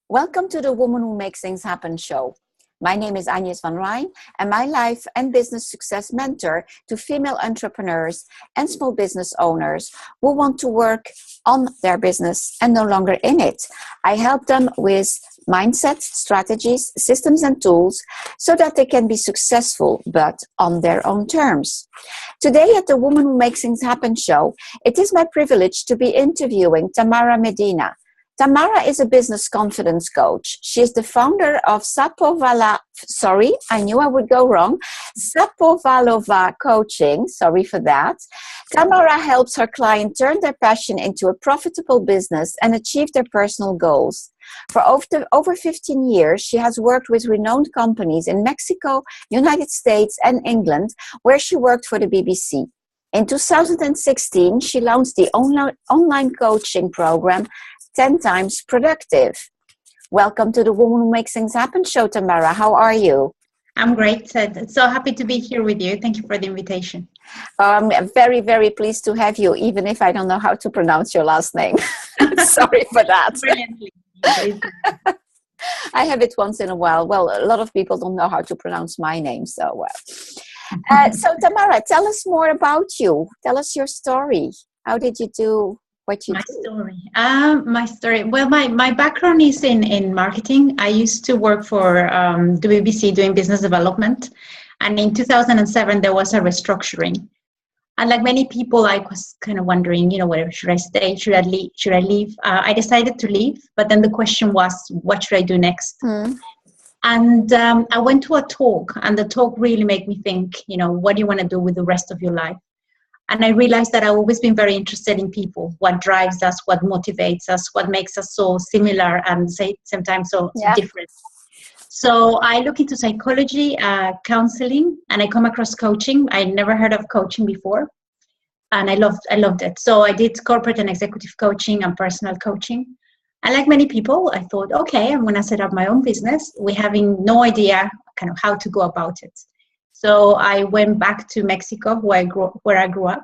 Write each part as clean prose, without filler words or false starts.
Welcome to the Woman Who Makes Things Happen show. My name is Agnes van Rijn, and my life and business success mentor to female entrepreneurs and small business owners who want to work on their business and no longer in it. I help them with mindset, strategies, systems, and tools so that they can be successful, but on their own terms. Today at the Woman Who Makes Things Happen show, it is my privilege to be interviewing Tamara Medina. Tamara is a business confidence coach. She is the founder of Sapovalova Coaching. Sorry for that. Tamara helps her client turn their passion into a profitable business and achieve their personal goals. For over 15 years, she has worked with renowned companies in Mexico, United States, and England, where she worked for the BBC. In 2016, she launched the online coaching program 10 Times Productive. Welcome to the Woman Who Makes Things Happen show, Tamara. How are you? I'm great. So happy to be here with you. Thank you for the invitation. I'm very, very pleased to have you, even if I don't know how to pronounce your last name. Sorry for that. Brilliantly. I have it once in a while. Well, a lot of people don't know how to pronounce my name. So Tamara, tell us more about you. Tell us your story. How did you do what you do? My story. Well, my background is in marketing. I used to work for the BBC doing business development. And in 2007, there was a restructuring. And like many people, I was kind of wondering, whether should I stay? Should I leave? I decided to leave. But then the question was, what should I do next? And I went to a talk, and the talk really made me think, what do you want to do with the rest of your life? And I realized that I've always been very interested in people, what drives us, what motivates us, what makes us so similar and sometimes so different. So I look into psychology, counseling, and I come across coaching. I never heard of coaching before, and I loved it. So I did corporate and executive coaching and personal coaching. And like many people, I thought, okay, I'm going to set up my own business. We having no idea kind of how to go about it. So I went back to Mexico, where I grew up.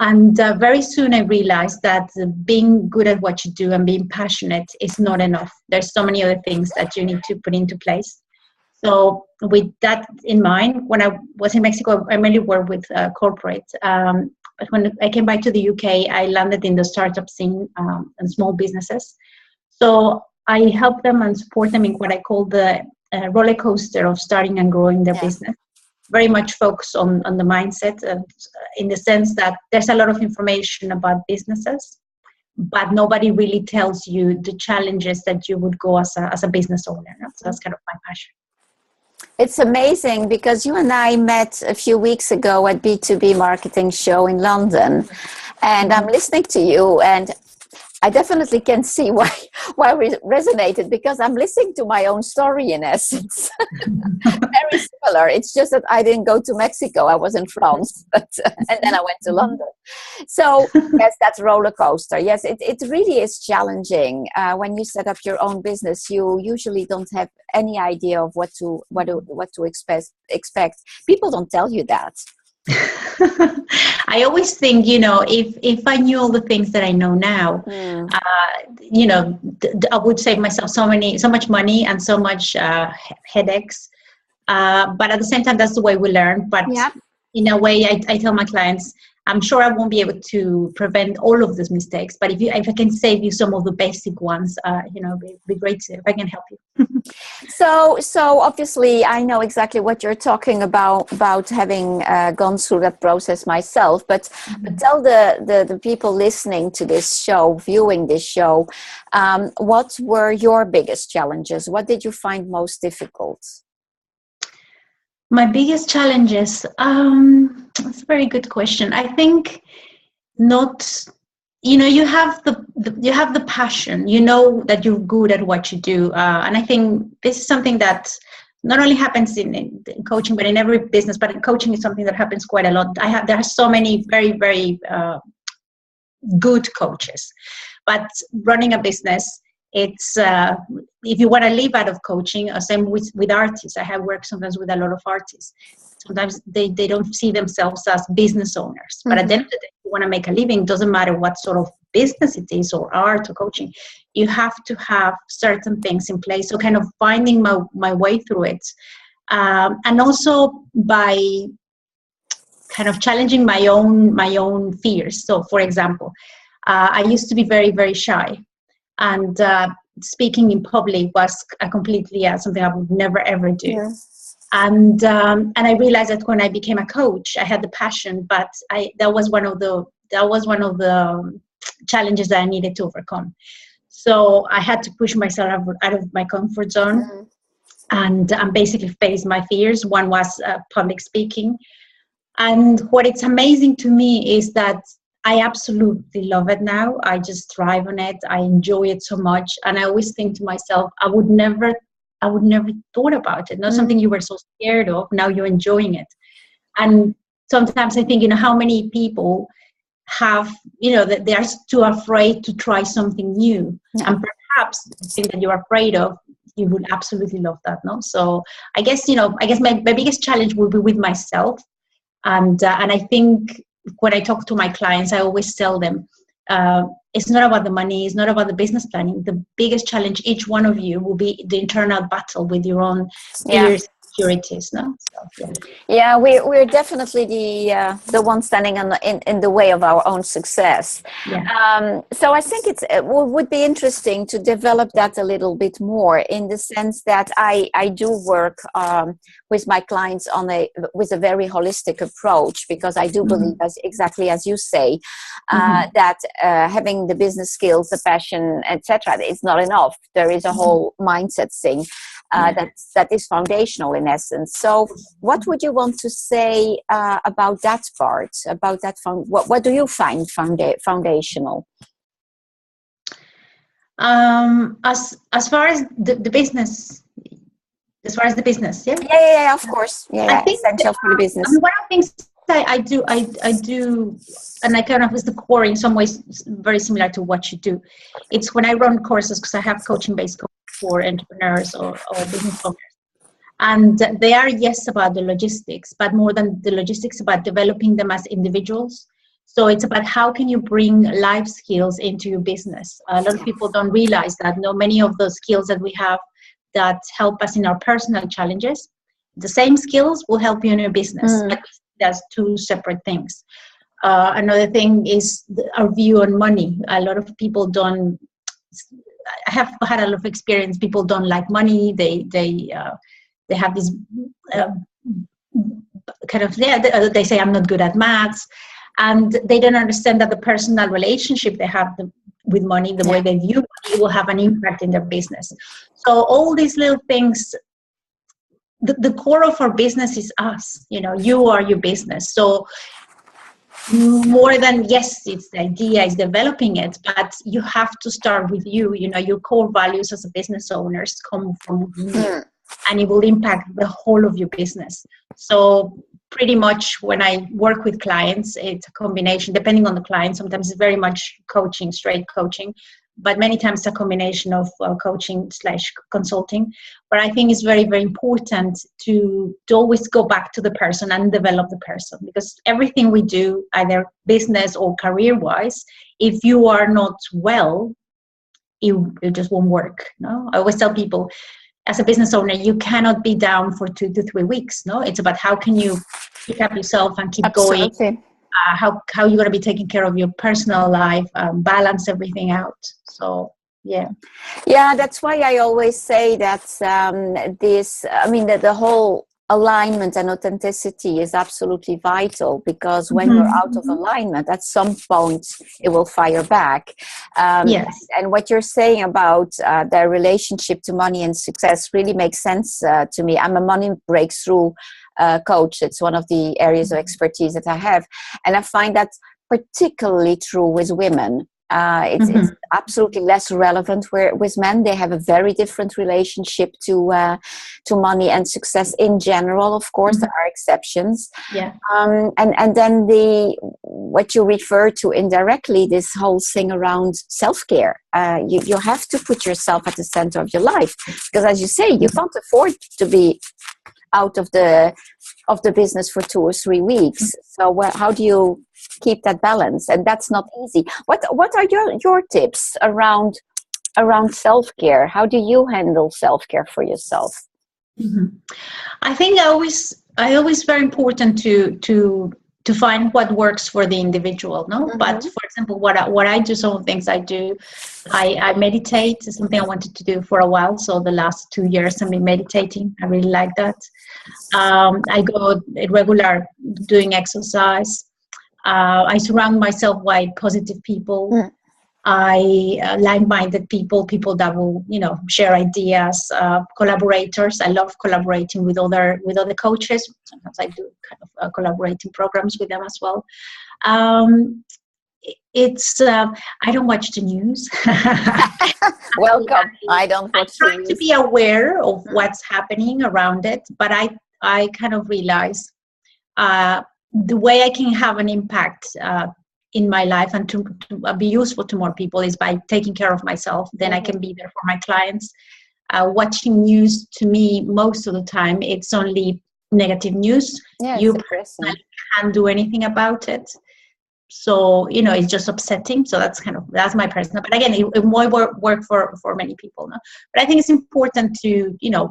And very soon I realized that being good at what you do and being passionate is not enough. There's so many other things that you need to put into place. So with that in mind, when I was in Mexico, I mainly worked with corporate. But when I came back to the UK, I landed in the startup scene and small businesses. So I help them and support them in what I call the roller coaster of starting and growing their business. Very much focused on the mindset, in the sense that there's a lot of information about businesses, but nobody really tells you the challenges that you would go as a business owner. So that's kind of my passion. It's amazing because you and I met a few weeks ago at B2B Marketing Show in London, and I'm listening to you, and I definitely can see why it resonated, because I'm listening to my own story in essence. Very similar. It's just that I didn't go to Mexico. I was in France, and then I went to London. So yes, that's roller coaster. Yes, it really is challenging. When you set up your own business, you usually don't have any idea of what to expect. People don't tell you that. I always think, if I knew all the things that I know now, I would save myself so much money and so much headaches. But at the same time, that's the way we learn. But in a way, I tell my clients, I'm sure I won't be able to prevent all of these mistakes, but if I can save you some of the basic ones, it'd be great if I can help you. So obviously I know exactly what you're talking about having gone through that process myself, but tell the people listening to this show, viewing this show, what were your biggest challenges? What did you find most difficult? My biggest challenges, that's a very good question. I think you have the passion, that you're good at what you do. And I think this is something that not only happens in coaching, but in every business, but in coaching is something that happens quite a lot. There are so many very, very good coaches, but running a business, it's if you want to live out of coaching, same with artists. I have worked sometimes with a lot of artists. Sometimes they don't see themselves as business owners, but at the end of the day, if you want to make a living, doesn't matter what sort of business it is, or art or coaching, you have to have certain things in place. So kind of finding my way through it. And also by kind of challenging my own fears. So for example, I used to be very, very shy, and speaking in public was a completely something I would never ever do. Yeah. And I realized that when I became a coach, I had the passion, but that was one of the challenges that I needed to overcome. So I had to push myself out of my comfort zone. Mm-hmm. And basically face my fears. One was public speaking. And what it's amazing to me is that I absolutely love it now. I just thrive on it. I enjoy it so much. And I always think to myself, I would never thought about it. Not something you were so scared of. Now you're enjoying it. And sometimes I think, how many people have, that they are too afraid to try something new. Yeah. And perhaps the thing that you're afraid of, you would absolutely love that, no? So I guess my biggest challenge will be with myself. And I think when I talk to my clients, I always tell them, it's not about the money, it's not about the business planning. The biggest challenge, each one of you, will be the internal battle with your own fears, insecurities, no? So, yeah, we're definitely the one standing in the way of our own success. Yeah. So I think it would be interesting to develop that a little bit more, in the sense that I do work with my clients with a very holistic approach, because I do believe, exactly as you say, that having the business skills, the passion, etc., is not enough. There is a whole mindset thing that is foundational in essence. So what would you want to say about that part, about that? What do you find foundational? As far as the business, yeah, of course, I think essential for the business. I mean, one of the things I do, and I kind of is the core in some ways very similar to what you do. It's when I run courses, because I have coaching-based courses for entrepreneurs or business owners. And they are, yes, about the logistics, but more than the logistics, about developing them as individuals. So it's about how can you bring life skills into your business. A lot of people don't realize that many of those skills that we have that help us in our personal challenges, the same skills will help you in your business. But that's two separate things. Another thing is our view on money. A lot of people don't. I have had a lot of experience. People don't like money. They have this kind of they say I'm not good at maths, and they don't understand that the personal relationship they have with money, the way they view money, will have an impact in their business. So all these little things. The core of our business is us. You are your business. So more than, yes, it's the idea, it's developing it, but you have to start with you. Your core values as a business owners come from you, and it will impact the whole of your business. So pretty much when I work with clients, it's a combination, depending on the client. Sometimes it's very much coaching, straight coaching, but many times it's a combination of coaching/consulting. But I think it's very, very important to always go back to the person and develop the person, because everything we do, either business or career-wise, if you are not well, it just won't work. No, I always tell people, as a business owner, you cannot be down for 2 to 3 weeks. No, it's about how can you pick up yourself and keep going. How you're going to be taking care of your personal life, balance everything out. So yeah, that's why I always say that the whole alignment and authenticity is absolutely vital, because when you're out of alignment, at some point it will fire back. Yes. And what you're saying about their relationship to money and success really makes sense to me. I'm a money breakthrough coach. It's one of the areas of expertise that I have, and I find that particularly true with women. It's absolutely less relevant with men. They have a very different relationship to money and success in general. Of course, there are exceptions. Yeah. And then what you refer to indirectly, this whole thing around self-care. You have to put yourself at the center of your life, because, as you say, you can't afford to be out of the business for 2 or 3 weeks. So how do you keep that balance? And that's not easy. What are your tips around self-care? How do you handle self-care for yourself? I think I always very important to find what works for the individual, no? But for example, what I do, some of the things I do, I meditate. It's something I wanted to do for a while. So the last 2 years I've been meditating. I really like that. I go regular doing exercise. I surround myself by positive people. I like-minded people that will, share ideas, collaborators. I love collaborating with other coaches. Sometimes I do kind of collaborating programs with them as well. I don't watch the news. Welcome. I don't watch the news. I try to be aware of what's happening around it, but I kind of realize the way I can have an impact in my life and to be useful to more people is by taking care of myself. Then I can be there for my clients. Watching news, to me, most of the time, it's only negative news. Yeah, you can't do anything about it. So, it's just upsetting. So that's my personal, but again, it might work for many people. No? But I think it's important to, I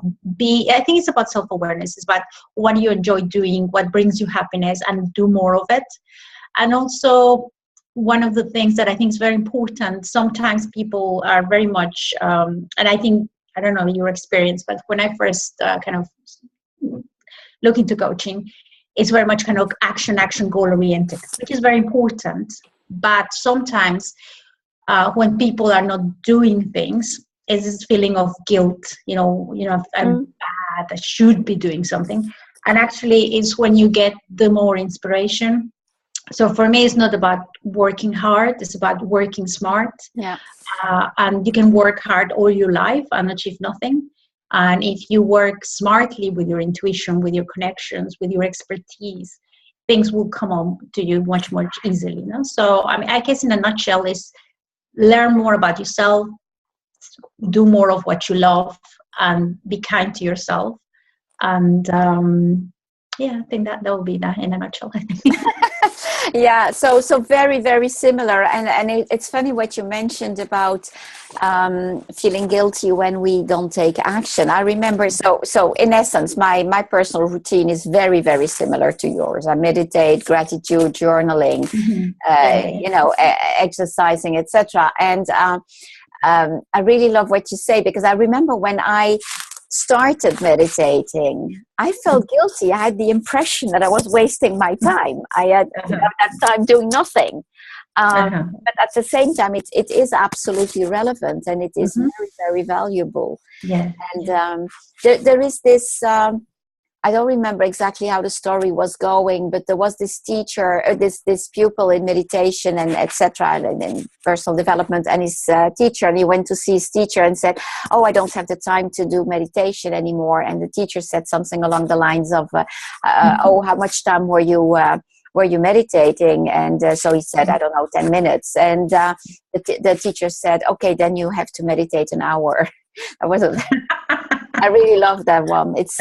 think it's about self-awareness. It's about what do you enjoy doing, what brings you happiness, and do more of it. And also, one of the things that I think is very important, sometimes people are very much, and I don't know your experience, but when I first kind of look into coaching, it's very much kind of action goal oriented, which is very important. But sometimes when people are not doing things, it's this feeling of guilt, I'm bad, I should be doing something. And actually it's when you get the more inspiration. So for me, it's not about working hard. It's about working smart. Yeah. And you can work hard all your life and achieve nothing. And if you work smartly with your intuition, with your connections, with your expertise, things will come on to you much more easily. No? So, I guess in a nutshell is learn more about yourself, do more of what you love, and be kind to yourself. And I think that will be that in a nutshell. I think. Yeah, so very, very similar. And it's funny what you mentioned about feeling guilty when we don't take action. I remember, so in essence, my personal routine is very, very similar to yours. I meditate, gratitude, journaling, exercising, etc. And I really love what you say, because I remember when I started meditating, I felt guilty. I had the impression that I was wasting my time. I had that time doing nothing. But at the same time, it is absolutely relevant, and it is very, very valuable. Yeah. And there is this, I don't remember exactly how the story was going, but there was this teacher, this pupil in meditation and etc. and in personal development, and his teacher, and he went to see his teacher and said, "Oh, I don't have the time to do meditation anymore." And the teacher said something along the lines of, "Oh, how much time were you meditating?" And so he said, "I don't know, 10 minutes." And the teacher said, "Okay, then you have to meditate an hour." I wasn't. I really love that one. It's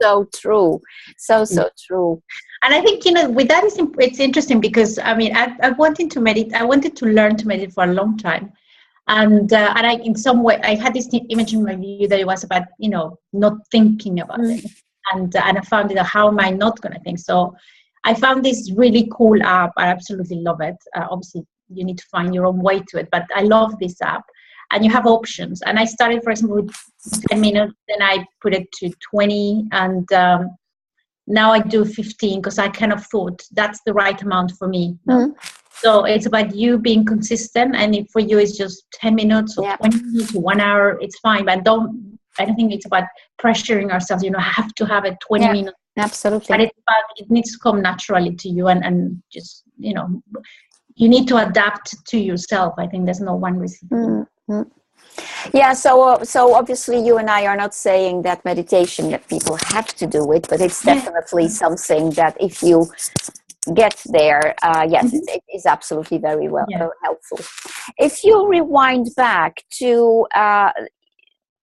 so true. So true. And I think, with that, it's interesting because, I wanted to meditate. I wanted to learn to meditate for a long time. And I, in some way, I had this image in my view that it was about, not thinking about it. And I found it, how am I not going to think? So I found this really cool app. I absolutely love it. Obviously, you need to find your own way to it. But I love this app. And you have options. And I started, for example, with 10 minutes, then I put it to 20, and now I do 15 because I kind of thought that's the right amount for me. So it's about you being consistent, and if for you it's just 10 minutes or 20 minutes or 1 hour, it's fine. But I don't think it's about pressuring ourselves, have to have it 20 minutes. Absolutely. But it's about, it needs to come naturally to you, and just, you need to adapt to yourself. I think there's no one recipe. Yeah, so obviously you and I are not saying that meditation that people have to do it, but it's definitely something that if you get there, it is absolutely very helpful. If you rewind back to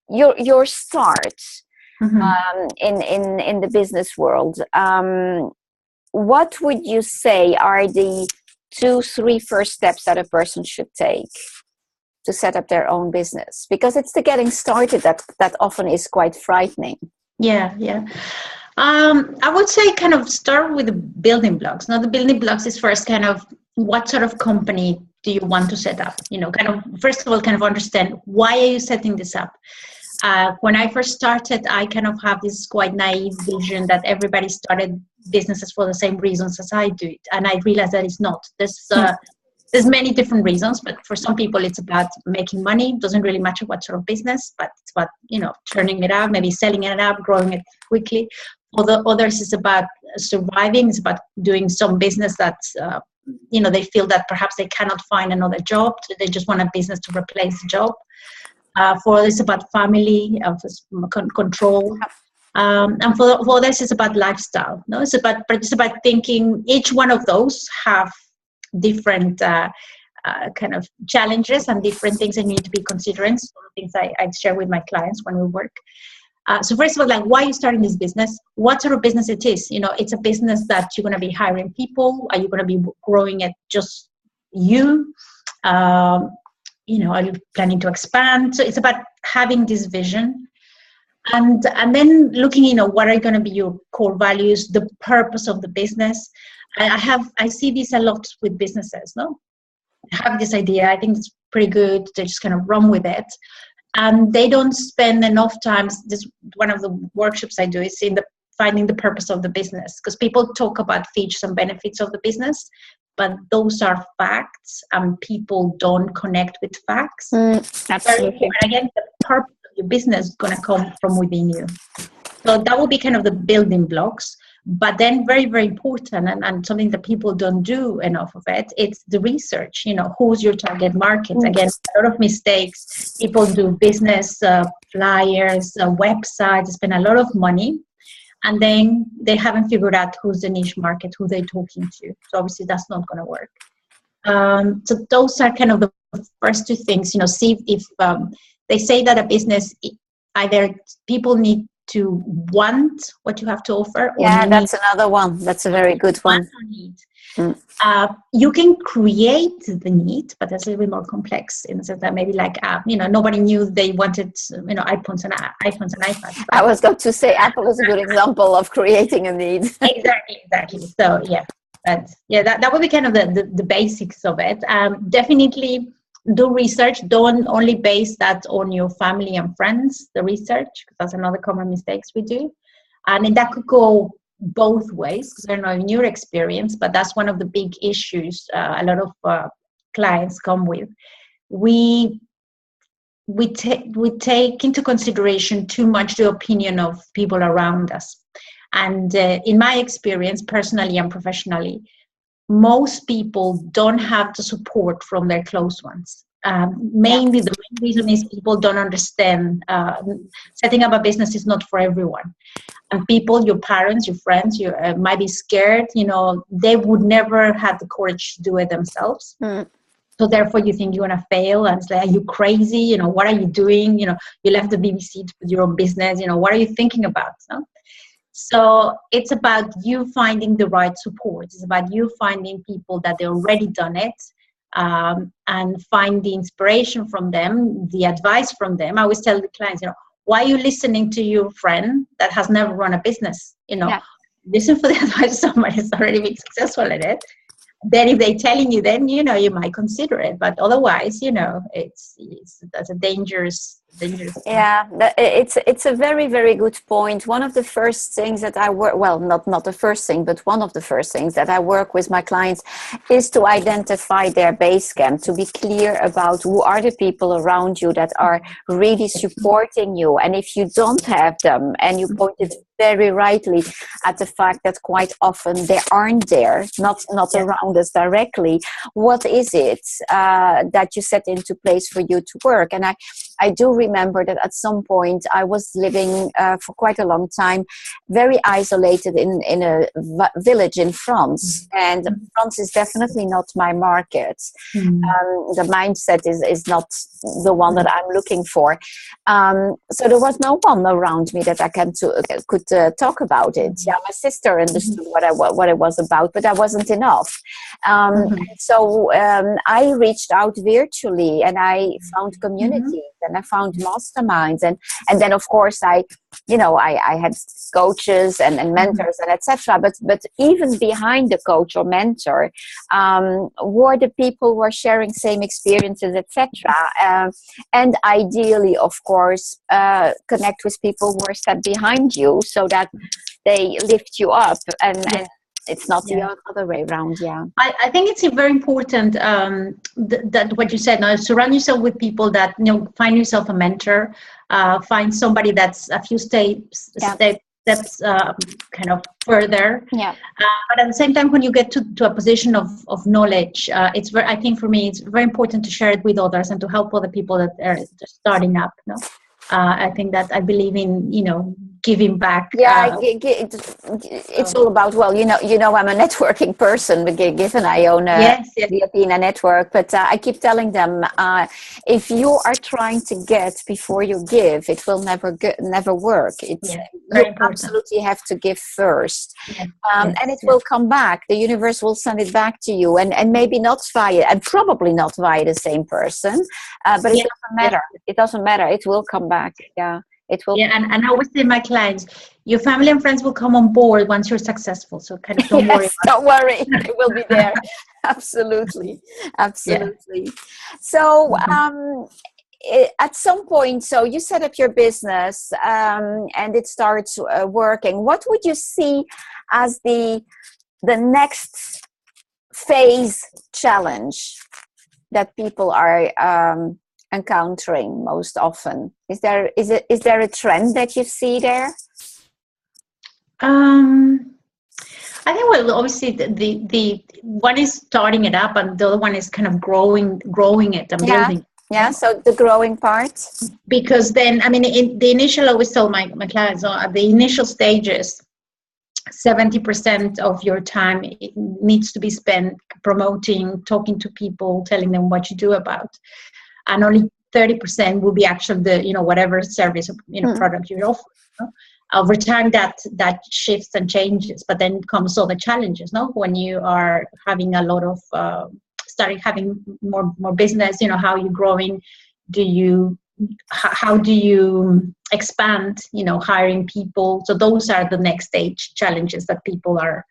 your start, in the business world. What would you say are the 2-3 first steps that a person should take to set up their own business? Because it's the getting started that often is quite frightening. Yeah. I would say kind of start with the building blocks. Now, the building blocks is first kind of what sort of company do you want to set up? Kind of first of all, kind of understand why are you setting this up? When I first started, I kind of have this quite naive vision that everybody started businesses for the same reasons as I do it. And I realized that it's not. There's many different reasons, but for some people it's about making money. It doesn't really matter what sort of business, but it's about, turning it out, maybe selling it up, growing it quickly. For the others, it's about surviving. It's about doing some business that's, they feel that perhaps they cannot find another job. So they just want a business to replace the job. For others, it's about family, control. And for others, it's about lifestyle. No, it's about thinking each one of those have different kind of challenges and different things that you need to be considering. So things I share with my clients when we work. So first of all, like, why are you starting this business? What sort of business it is? It's a business that you're going to be hiring people. Are you going to be growing it just you? Are you planning to expand? So it's about having this vision. And then looking, what are going to be your core values, the purpose of the business. I see this a lot with businesses, no? I have this idea, I think it's pretty good, they just kind of run with it. And they don't spend enough time, this one of the workshops I do is in finding the purpose of the business, because people talk about features and benefits of the business, but those are facts and people don't connect with facts. Absolutely. And again, the purpose of your business is going to come from within you. So that will be kind of the building blocks. But then very, very important and something that people don't do enough of it's the research. Who's your target market? Again, a lot of mistakes. People do business flyers, websites, spend a lot of money, and then they haven't figured out who's the niche market, who they're talking to. So obviously that's not going to work. So those are kind of the first two things. See if they say that a business, either people need to want what you have to offer. Yeah, that's another one. That's a very good one. You can create the need, but that's a little bit more complex in the sense that maybe nobody knew they wanted, iPhones and iPads. I was going to say Apple is a good example of creating a need. Exactly. So that would be kind of the basics of it. Definitely do research. Don't only base that on your family and friends, the research, because that's another common mistakes we do. And that could go both ways, because I don't know in your experience, but that's one of the big issues a lot of clients come with. We take into consideration too much the opinion of people around us. And in my experience, personally and professionally, most people don't have the support from their close ones. Mainly the main reason is people don't understand setting up a business is not for everyone. And people, your parents, your friends, you might be scared, they would never have the courage to do it themselves. So therefore you think you're going to fail, and it's like, are you crazy? What are you doing? You left the BBC to put your own business, what are you thinking about? No? So it's about you finding the right support. It's about you finding people that they've already done it, and find the inspiration from them, the advice from them. I always tell the clients, why are you listening to your friend that has never run a business? Listen for the advice of somebody who's already been successful at it. Then if they're telling you, then you might consider it. But otherwise, that's a dangerous. Yeah, it's a very, very good point. One of the first things that I work, well, not the first thing, but one of the first things that I work with my clients is to identify their base camp, to be clear about who are the people around you that are really supporting you. And if you don't have them, and you pointed very rightly at the fact that quite often they aren't there, not around us directly, what is it that you set into place for you to work? And I do remember that at some point I was living for quite a long time, very isolated in a village in France. And France is definitely not my market. The mindset is not the one that I'm looking for. So there was no one around me that I could talk about it. Yeah, my sister understood what it was about, but that wasn't enough. So I reached out virtually, and I found communities, and I found masterminds, and then of course I had coaches and mentors and etc. But even behind the coach or mentor were the people who are sharing same experiences, etc. And ideally, of course, connect with people who are step behind you so that they lift you up, and it's not the other way around. I think it's very important that what you said, now surround yourself with people that find yourself a mentor, find somebody that's a few steps kind of further. But at the same time, when you get to a position of knowledge, I think for me it's very important to share it with others and to help other people that are starting up. I think that I believe in giving back. It's all about, I'm a networking person, given I own the Athena network, but I keep telling them, if you are trying to get before you give, it will never work. You absolutely have to give first, and it will come back. The universe will send it back to you, and maybe not probably not via the same person, but it doesn't matter. It doesn't matter. It will come back. It will. And I always say to my clients, your family and friends will come on board once you're successful. So kind of don't worry. Don't worry, they will be there. Absolutely. So at some point, so you set up your business and it starts working. What would you see as the next phase challenge that people are encountering most often? Is there a trend that you see there? I think, well, obviously the one is starting it up, and the other one is kind of growing it and building. So the growing part, because then in the initial, I always tell my clients at the initial stages, 70% of your time needs to be spent promoting, talking to people, telling them what you do about, and only 30% will be actually the whatever service product you're offering. Over time that shifts and changes, but then comes all the challenges. When you are having a lot of starting having more business, how are you growing? How do you expand? Hiring people. So those are the next stage challenges that people are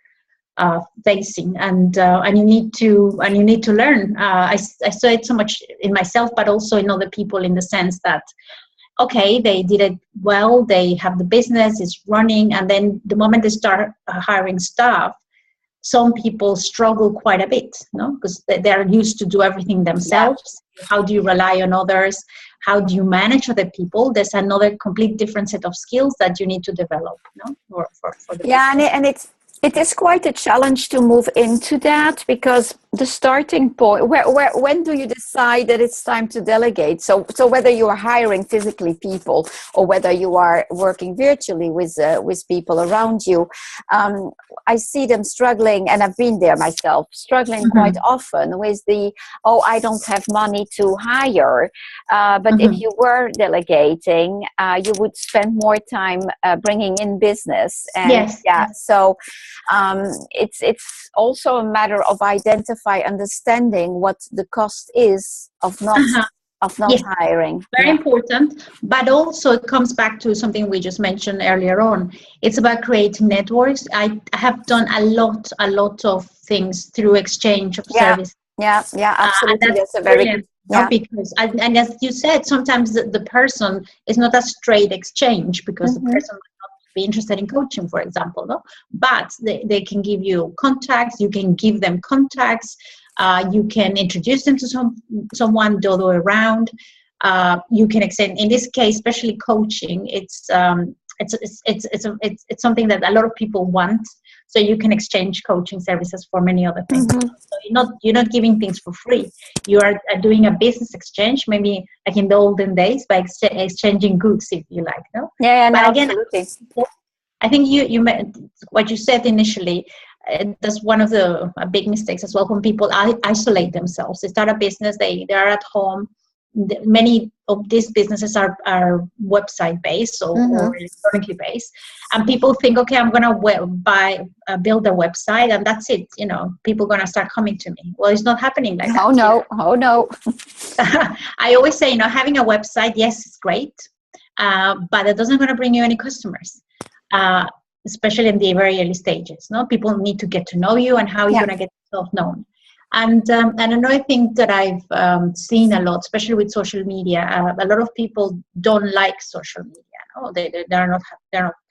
facing, and you need to learn. I saw it so much in myself, but also in other people, in the sense that, okay, they did it well, they have the business, it's running, and then the moment they start hiring staff, some people struggle quite a bit, because they're used to do everything themselves. How do you rely on others? How do you manage other people? There's another complete different set of skills that you need to develop, for the business. And it is quite a challenge to move into that, because the starting point, when do you decide that it's time to delegate? So whether you are hiring physically people or whether you are working virtually with people around you, I see them struggling, and I've been there myself, struggling quite often with I don't have money to hire. But if you were delegating, you would spend more time bringing in business. And so it's also a matter of understanding what the cost is of not hiring. Very important, but also it comes back to something we just mentioned earlier on. It's about creating networks. I have done a lot of things through exchange of service. Absolutely. That's a very good. Because and as you said, sometimes the person is not a straight exchange, because the person might not be interested in coaching, for example, but they can give you contacts. You can give them contacts. You can introduce them to someone the other way around. You can extend. In this case, especially coaching, it's something that a lot of people want. so you can exchange coaching services for many other things. Mm-hmm. So you're not giving things for free. You are doing a business exchange, maybe like in the olden days, by exchanging goods, if you like. No. Yeah, But no, again, absolutely. I think you what you said initially. That's one of the big mistakes as well when people isolate themselves. They start a business, they are at home. Many of these businesses are website based or electronically based, and people think, okay, I'm gonna build a website and that's it. People are gonna start coming to me. Well, it's not happening like that. Oh no. I always say, having a website, yes, it's great, but it doesn't gonna bring you any customers. Especially in the very early stages. No, people need to get to know you and how you're going to get yourself known. And another thing that I've seen a lot, especially with social media, a lot of people don't like social media. No, they're not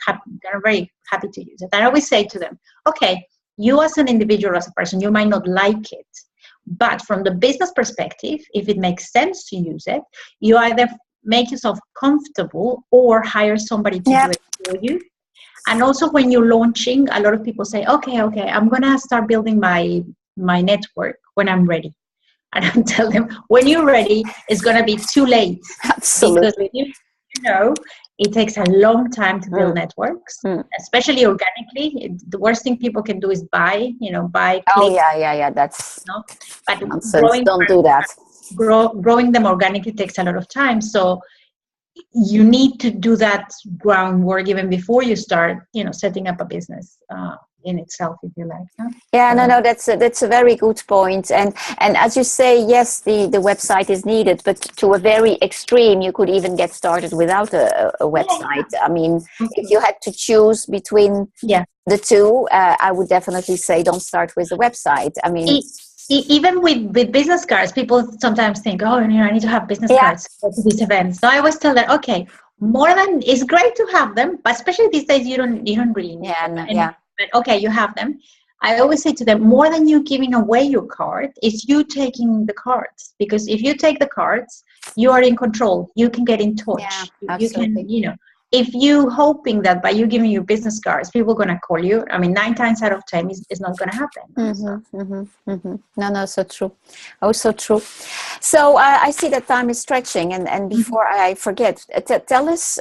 happy. They're very happy to use it. I always say to them, okay, you as an individual, as a person, you might not like it, but from the business perspective, if it makes sense to use it, you either make yourself comfortable or hire somebody to do it for you. And also when you're launching, a lot of people say, okay, I'm going to start building my network when I'm ready. And I tell them, when you're ready, it's going to be too late. Absolutely. Because it takes a long time to build networks, especially organically. The worst thing people can do is buy. Click. Oh, yeah. That's but nonsense. Don't do that. Growing them organically takes a lot of time. So you need to do that groundwork even before you start, setting up a business in itself, if you like. Huh? Yeah, no, that's a very good point. And as you say, yes, the website is needed, but to a very extreme, you could even get started without a website. I mean, if you had to choose between the two, I would definitely say don't start with a website. I mean, even with business cards, people sometimes think, oh, I need to have business cards for these events. So I always tell them, okay, it's great to have them, but especially these days, you don't really need them. But okay, you have them. I always say to them, more than you giving away your card, is you taking the cards. Because if you take the cards, you are in control. You can get in touch. You can, if you hoping that by you giving your business cards, people are going to call you, I mean, 9 times out of 10 is not going to happen. No, so true. Oh, so true. So I see that time is stretching. And before I forget, tell us,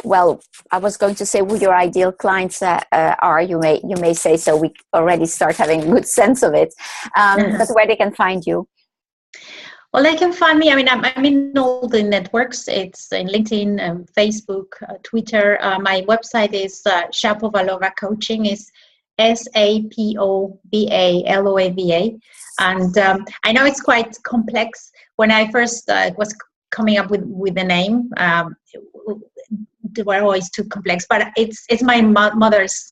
well, I was going to say who your ideal clients are. You may say so. We already start having a good sense of it. But where they can find you. Well, they can find me. I mean, I'm in all the networks. It's in LinkedIn, Facebook, Twitter. My website is Shapovalova Coaching. Is SAPOVALOAVA. And I know it's quite complex. When I first was coming up with the name, they were always too complex. But it's my mother's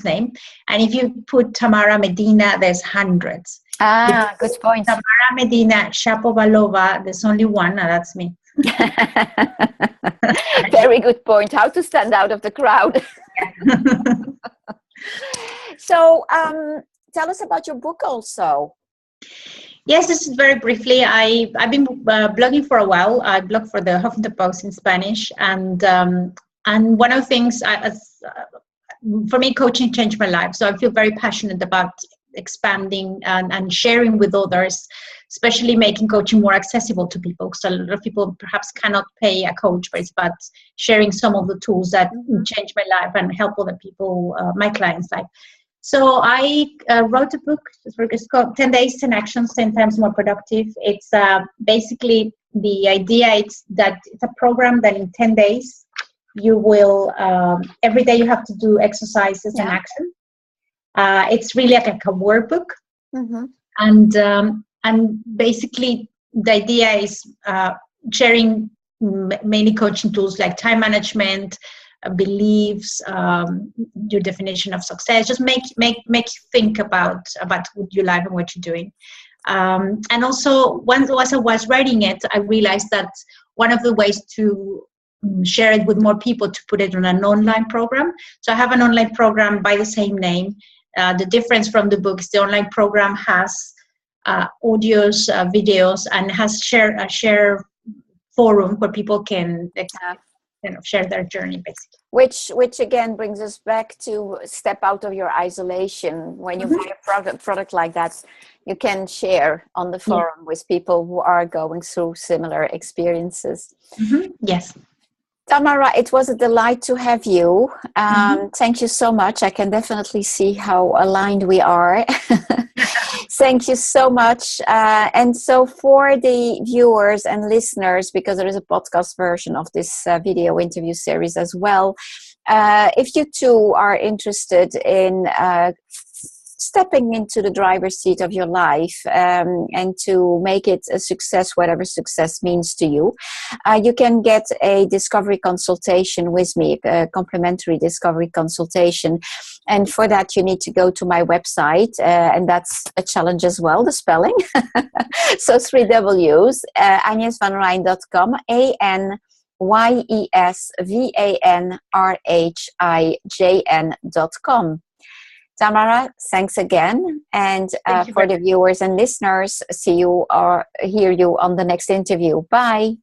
name. And if you put Tamara Medina, there's hundreds. Good point. Tamara Medina Shapovalova, there's only one, and that's me. Very good point. How to stand out of the crowd. So, tell us about your book also. Yes, this is very briefly. I've been blogging for a while. I blog for the Huffington Post in Spanish, and one of the things, for me, coaching changed my life. So I feel very passionate about expanding and sharing with others, especially making coaching more accessible to people, because a lot of people perhaps cannot pay a coach, but it's about sharing some of the tools that changed my life and help other people, my clients' life. So I wrote a book. It's called 10 Days, 10 Actions, 10 Times More Productive. It's basically the idea is that it's a program that in 10 days you will, every day you have to do exercises and action. It's really like a workbook. And basically the idea is sharing mainly coaching tools like time management, beliefs, your definition of success. Just make you think about your life and what you're doing. And also, as I was writing it, I realized that one of the ways to share it with more people, to put it on an online program. So I have an online program by the same name. The difference from the book is the online program has audios, videos, and has a share forum where people can share their journey, basically. Which again brings us back to step out of your isolation. When you buy a product like that, you can share on the forum with people who are going through similar experiences. Yes. Tamara, it was a delight to have you. Thank you so much. I can definitely see how aligned we are. Thank you so much. And so for the viewers and listeners, because there is a podcast version of this video interview series as well, if you too are interested in stepping into the driver's seat of your life and to make it a success, whatever success means to you, you can get a discovery consultation with me, a complimentary discovery consultation. And for that, you need to go to my website, and that's a challenge as well, the spelling. So 3 W's, AgnesVanRijn.com, AnyesVanRHIJN.com. Tamara, thanks again. And for the viewers and listeners, see you or hear you on the next interview. Bye.